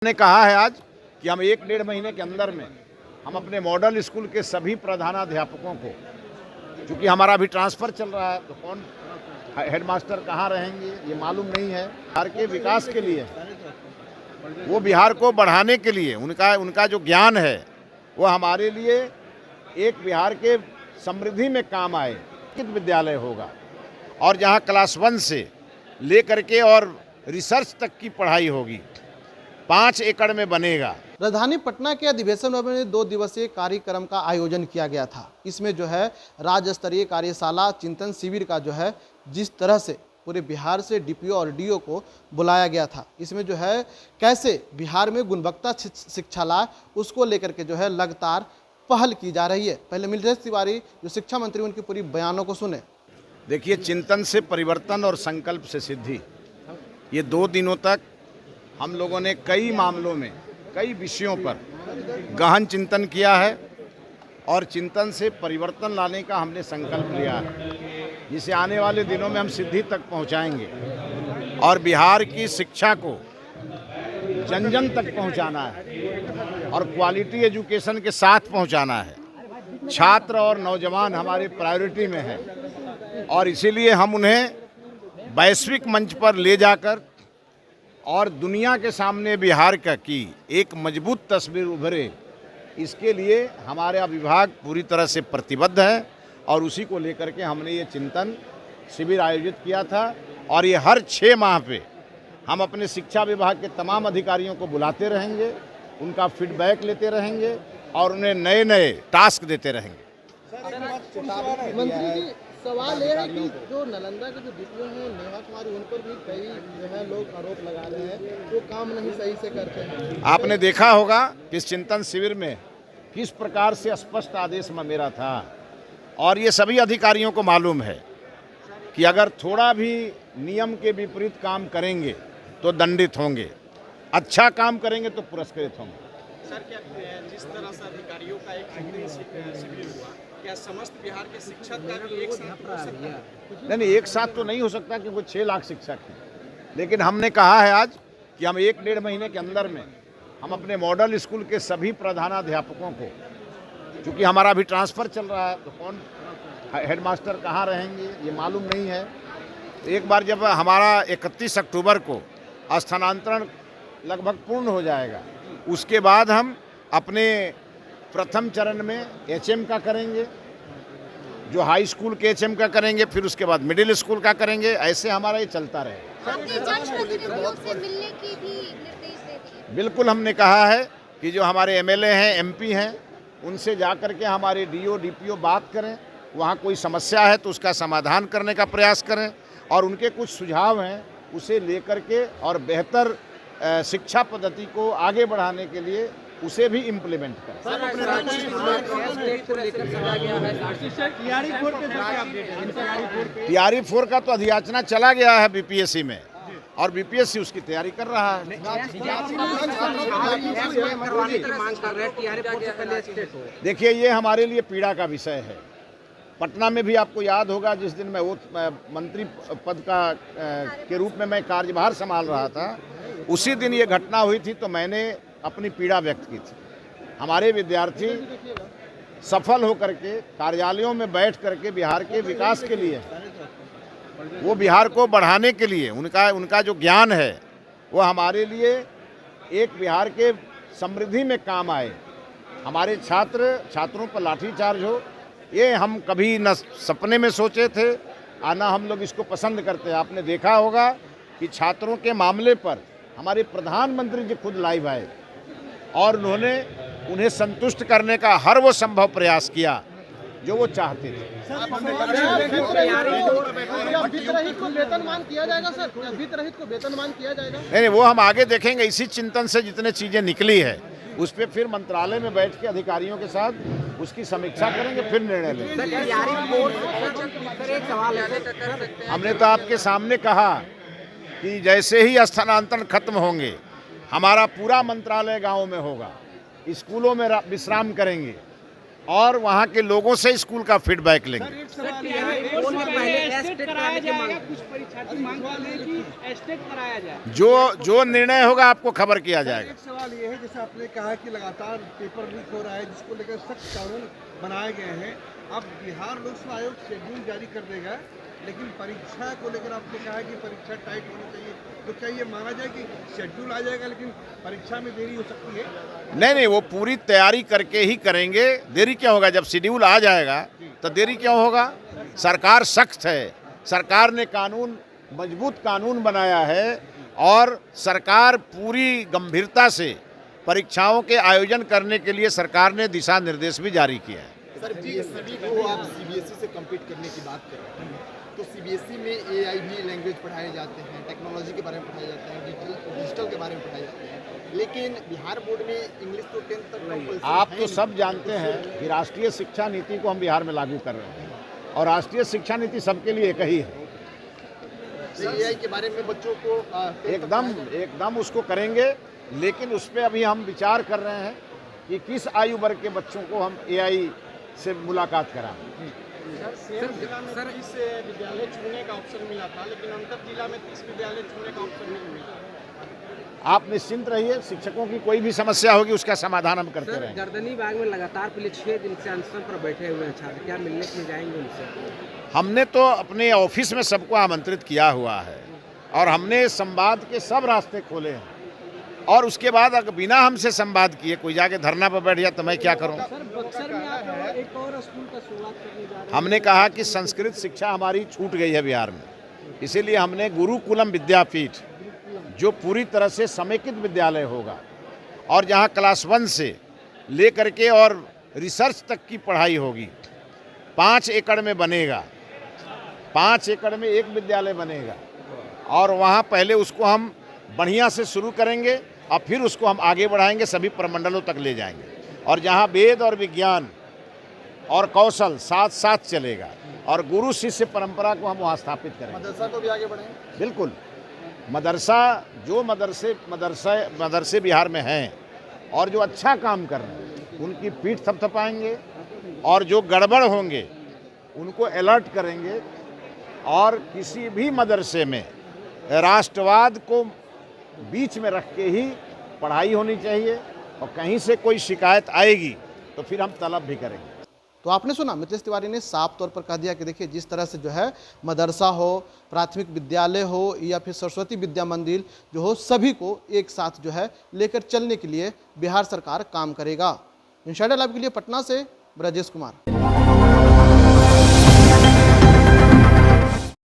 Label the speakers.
Speaker 1: ने कहा है आज कि हम 1-1.5 महीने के अंदर में हम अपने मॉडल स्कूल के सभी प्रधानाध्यापकों को, क्योंकि हमारा अभी ट्रांसफ़र चल रहा है तो कौन हेडमास्टर कहाँ रहेंगे ये मालूम नहीं है। बिहार के विकास के लिए, वो बिहार को बढ़ाने के लिए उनका जो ज्ञान है वो हमारे लिए एक बिहार के समृद्धि में काम आए। विद्यालय होगा और जहाँ क्लास 1 से लेकर के और रिसर्च तक की पढ़ाई होगी, 5 एकड़ में बनेगा।
Speaker 2: राजधानी पटना के अधिवेशन भवन में 2 दिवसीय कार्यक्रम का आयोजन किया गया था। इसमें जो है राज्य स्तरीय कार्यशाला चिंतन शिविर का जो है जिस तरह से पूरे बिहार से डीपीओ और डीओ को बुलाया गया था, इसमें जो है कैसे बिहार में गुणवत्ता शिक्षा लाए उसको लेकर के जो है लगातार पहल की जा रही है। पहले मिथिलेश तिवारी जो शिक्षा मंत्री, उनकी पूरी बयानों को सुने।
Speaker 1: देखिए, चिंतन से परिवर्तन और संकल्प से सिद्धि, ये 2 दिनों तक हम लोगों ने कई मामलों में कई विषयों पर गहन चिंतन किया है और चिंतन से परिवर्तन लाने का हमने संकल्प लिया है, जिसे आने वाले दिनों में हम सिद्धि तक पहुंचाएंगे और बिहार की शिक्षा को जन जन तक पहुंचाना है और क्वालिटी एजुकेशन के साथ पहुंचाना है। छात्र और नौजवान हमारे प्रायोरिटी में है और इसीलिए हम उन्हें वैश्विक मंच पर ले जाकर और दुनिया के सामने बिहार का की एक मजबूत तस्वीर उभरे, इसके लिए हमारा विभाग पूरी तरह से प्रतिबद्ध है और उसी को लेकर के हमने ये चिंतन शिविर आयोजित किया था। और ये हर 6 माह पे हम अपने शिक्षा विभाग के तमाम अधिकारियों को बुलाते रहेंगे, उनका फीडबैक लेते रहेंगे और उन्हें नए नए टास्क देते रहेंगे।
Speaker 2: मंत्री जी, सवाल ये है कि जो नालंदा के जो डीपीओ हैं नेहा कुमारी, उन पर भी कई जो है लोग आरोप लगा रहे हैं, वो काम नहीं सही से करते हैं।
Speaker 1: आपने देखा होगा कि इस चिंतन शिविर में किस प्रकार से स्पष्ट आदेश मेरा था और ये सभी अधिकारियों को मालूम है कि अगर थोड़ा भी नियम के विपरीत काम करेंगे तो दंडित होंगे, अच्छा काम करेंगे तो पुरस्कृत होंगे।
Speaker 3: सर, क्या जिस तरह से अधिकारियों का एक शिविर हुआ, क्या समस्त बिहार के शिक्षक का भी एक साथ हो सकता है?
Speaker 1: नहीं, एक साथ तो नहीं हो सकता क्योंकि 6 लाख शिक्षक हैं, लेकिन हमने कहा है आज कि हम 1-1.5 महीने के अंदर में हम अपने मॉडल स्कूल के सभी प्रधानाध्यापकों को, क्योंकि हमारा अभी ट्रांसफ़र चल रहा है तो कौन हेडमास्टर कहाँ रहेंगे ये मालूम नहीं है। एक बार जब हमारा 31 अक्टूबर को स्थानांतरण लगभग पूर्ण हो जाएगा, उसके बाद हम अपने प्रथम चरण में एचएम का करेंगे, जो हाई स्कूल के एचएम का करेंगे, फिर उसके बाद मिडिल स्कूल का करेंगे। ऐसे हमारा ये चलता रहेगा। बिल्कुल, हमने कहा है कि जो हमारे एमएलए हैं, एमपी हैं, उनसे जाकर के हमारे डीओ डीपीओ बात करें, वहाँ कोई समस्या है तो उसका समाधान करने का प्रयास करें और उनके कुछ सुझाव हैं उसे लेकर के और बेहतर शिक्षा पद्धति को आगे बढ़ाने के लिए उसे भी इम्प्लीमेंट करें। टीआरई 4 का तो अधियाचना चला गया है बीपीएससी में और बीपीएससी उसकी तैयारी कर रहा है। देखिए, ये हमारे लिए पीड़ा का विषय है। पटना में भी आपको याद होगा, जिस दिन मैं मंत्री पद के रूप में मैं कार्यभार संभाल रहा था, उसी दिन ये घटना हुई थी तो मैंने अपनी पीड़ा व्यक्त की थी। हमारे विद्यार्थी सफल होकर के कार्यालयों में बैठ करके बिहार के विकास के लिए, वो बिहार को बढ़ाने के लिए उनका जो ज्ञान है वो हमारे लिए एक बिहार के समृद्धि में काम आए। हमारे छात्रों पर लाठीचार्ज हो, ये हम कभी न सपने में सोचे थे और न हम लोग इसको पसंद करते हैं। आपने देखा होगा कि छात्रों के मामले पर हमारे प्रधानमंत्री जी खुद लाइव आए और उन्होंने उन्हें संतुष्ट करने का हर वो संभव प्रयास किया जो वो चाहते थे।
Speaker 2: वेतनमान किया जाएगा सर, वित्तरहित को वेतनमान किया जाएगा?
Speaker 1: नहीं, वो हम आगे देखेंगे। इसी चिंतन से जितने चीज़ें निकली है उस पर फिर मंत्रालय में बैठ के अधिकारियों के साथ उसकी समीक्षा करेंगे, फिर निर्णय लेंगे। हमने तो आपके सामने कहा कि जैसे ही स्थानांतरण खत्म होंगे, हमारा पूरा मंत्रालय गाँव में होगा, स्कूलों में विश्राम करेंगे और वहाँ के लोगों से स्कूल का फीडबैक लेंगे। जो निर्णय होगा आपको खबर किया जाएगा।
Speaker 4: एक सवाल ये है, जैसे आपने कहा कि लगातार पेपर लीक हो रहा है, जिसको लेकर सख्त कानून बनाए गए हैं। अब बिहार लोकसेवा आयोग शेड्यूल जारी कर देगा, लेकिन परीक्षा को लेकर आपने कहा कि परीक्षा टाइट होनी चाहिए, तो क्या ये माना जाए कि शेड्यूल आ जाएगा लेकिन परीक्षा में देरी हो सकती है?
Speaker 1: नहीं, वो पूरी तैयारी करके ही करेंगे। देरी क्या होगा? जब शेड्यूल आ जाएगा तो देरी क्यों होगा? सरकार सख्त है, सरकार ने कानून, मजबूत कानून बनाया है और सरकार पूरी गंभीरता से परीक्षाओं के आयोजन करने के लिए सरकार ने दिशा निर्देश भी जारी किया है।
Speaker 5: सर, बीएससी को आप सीबीएसई से कम्पीट करने की बात कर रहे हैं, तो सीबीएसई में एआई भी लैंग्वेज पढ़ाए जाते हैं, टेक्नोलॉजी के बारे में पढ़ाए जाते हैं, डिजिटल के बारे में पढ़ाए जाते हैं, लेकिन बिहार बोर्ड में इंग्लिश तो 10th तक कंपल्सरी है।
Speaker 1: आप तो सब जानते हैं कि राष्ट्रीय शिक्षा नीति को हम बिहार में लागू कर रहे हैं और राष्ट्रीय शिक्षा नीति सबके लिए एक ही है।
Speaker 5: एआई के बारे में बच्चों को
Speaker 1: एकदम उसको करेंगे, लेकिन उस पर अभी हम विचार कर रहे हैं कि किस आयु वर्ग के बच्चों को हम एआई से मुलाकात कराएं।
Speaker 3: सर, जिला में 30 विद्यालय चुनने का ऑप्शन मिला था, लेकिन अंतर जिला में 30 विद्यालय चुनने का ऑप्शन नहीं मिला।
Speaker 1: आप निश्चिंत रहिए, शिक्षकों की कोई भी समस्या होगी उसका समाधान हम करते रहेंगे।
Speaker 6: गर्दनी बाग में लगातार पिछले 6 दिन से अनशन पर बैठे हुए हैं छात्र, क्या मिलने के लिए जाएंगे उनसे?
Speaker 1: हमने तो अपने ऑफिस में सबको आमंत्रित किया हुआ है और हमने संवाद के सब रास्ते खोले हैं, और उसके बाद अगर बिना हमसे संवाद किए कोई जाके धरना पर बैठ गया तो मैं क्या करूं?
Speaker 3: सर, बक्सर में आप एक और स्कूल का शुरुआत करने जा रहे हैं।
Speaker 1: हमने कहा कि संस्कृत शिक्षा हमारी छूट गई है बिहार में, इसीलिए हमने गुरुकुलम विद्यापीठ, जो पूरी तरह से समेकित विद्यालय होगा और जहां क्लास 1 से लेकर के और रिसर्च तक की पढ़ाई होगी, 5 एकड़ में बनेगा, 5 एकड़ में एक विद्यालय बनेगा, और वहां पहले उसको हम बढ़िया से शुरू करेंगे और फिर उसको हम आगे बढ़ाएंगे, सभी प्रमंडलों तक ले जाएंगे, और जहां वेद और विज्ञान और कौशल साथ साथ चलेगा और गुरु शिष्य परंपरा को हम वहाँ स्थापित करेंगे।
Speaker 5: मदरसा को भी आगे बढ़ाएंगे।
Speaker 1: बिल्कुल, मदरसा, जो मदरसे बिहार में हैं और जो अच्छा काम कर रहे हैं उनकी पीठ थपथपाएंगे, और जो गड़बड़ होंगे उनको अलर्ट करेंगे, और किसी भी मदरसे में राष्ट्रवाद को बीच में रख के ही पढ़ाई होनी चाहिए, और कहीं से कोई शिकायत आएगी तो फिर हम तलब भी करेंगे।
Speaker 2: तो आपने सुना, मिथिलेश तिवारी ने साफ तौर पर कह दिया कि देखिए, जिस तरह से जो है मदरसा हो, प्राथमिक विद्यालय हो या फिर सरस्वती विद्या मंदिर जो हो, सभी को एक साथ जो है लेकर चलने के लिए बिहार सरकार काम करेगा। इंशाल्लाह लाइव के लिए पटना से ब्रजेश कुमार।